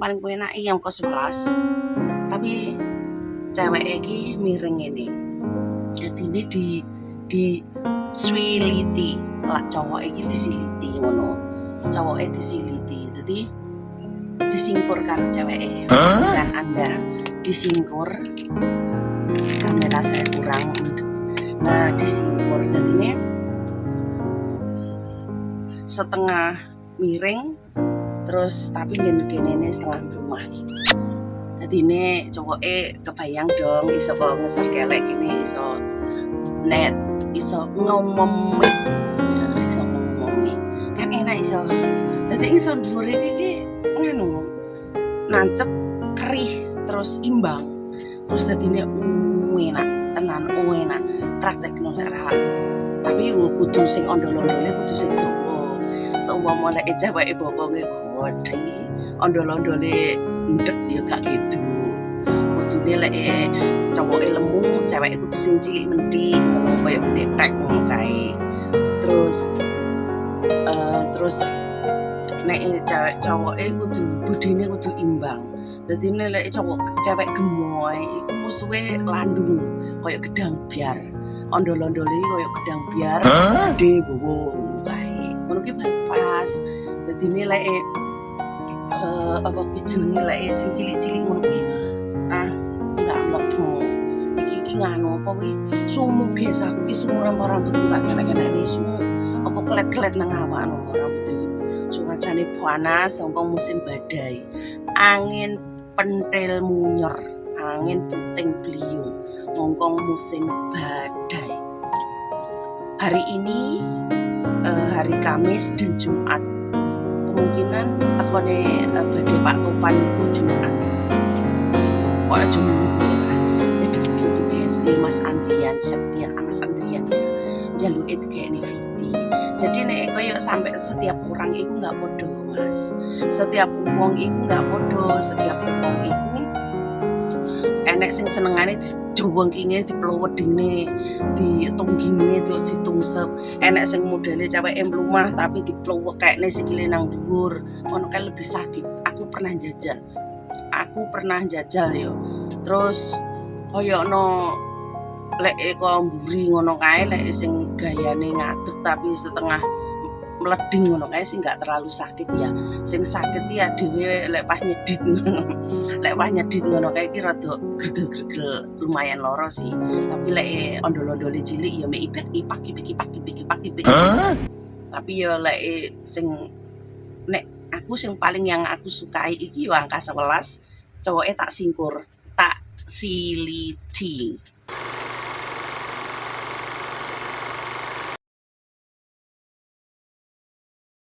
paling penak yang ke 11. Tapi cewek iki miring ini. Jadi ini di swiliti. Lah cowok iki disiliti ngono. Cowoknya disiliti. Jadi disingkur karo ceweke. Dan Anda disingkur, kamera saya kurang. Nah disingkur jadi ini setengah miring terus tapi gini setengah rumah gitu. Jadi ini cowoknya kebayang dong iso kok ngeser kelek gini iso net iso ngomomi ya, iso ngomomi kan enak iso. Jadi iso dhuwur iki nganu nancep kerih terus imbang terus dadine enak tenan enak praktekno lek ra. Tapi kudu sing ondol-ondole kudu sing dawa. Seumpama lek ceweke bokonge gede, ondol-ondole ndek ya gak gitu. Kudune lek cowoke lemu, ceweke kudu sing cilik mendhik, kaya bletek ngono kae. Terus nek cowoke kudu budine kudu imbang. Dadi nek cewek gemoy iku musuhe landung kaya gedang biar. Ondol-ondole kaya gedang biar gede bowo kae. Ngono ki pas. Dadi nek apa ki jenenge lek sing cilik-cilik ngono ki enggak mlebu. Iki nganu apa kuwi? Sumu ges aku ki sumuran rambutku tak ngenek-ngeneki sumu. Apa kelet-kelet nang awakno rambut iki. Cuacane panas, sangka musim badai. Angin pentil munyer, angin puting beliung. Mongkong musim badai. Hari ini hari Kamis dan Jumat. Kemungkinan tekone badai Pak Topan itu Jumat. Gitu. Kok aja minggu ya. Jadi gitu guys, Mas Andrian Septian, Mas Andrian ya. Jaluke dikene Viti. Jadi nek koyo sampai setiap orang itu enggak podo, Mas. Setiap wong iku enggak podo, setiap wong iku enek sing senengane dijowengkinge, diplowedine, ditunggine, ditungsep. Enek sing modele ceweke mlumah tapi diplowek kayakne sikile nang dhuwur. Ngono kan lebih sakit. Aku pernah jajal yo. Terus koyono lek kok mburi ngono kae lek sing gayane ngadeg tapi setengah meleding ngono kae sih enggak terlalu sakit ya. Sing sakit ya dhewe lek pas nyedit ngono. Lek pas nyedit ngono kae iki rada gregel-gregel lumayan loro sih. Tapi lek ondol-ondole cilik ya mek ipak. Tapi ya lek sing nek aku sing paling yang aku sukai iki yo angka 11, cowoknya tak singkur, tak siliti.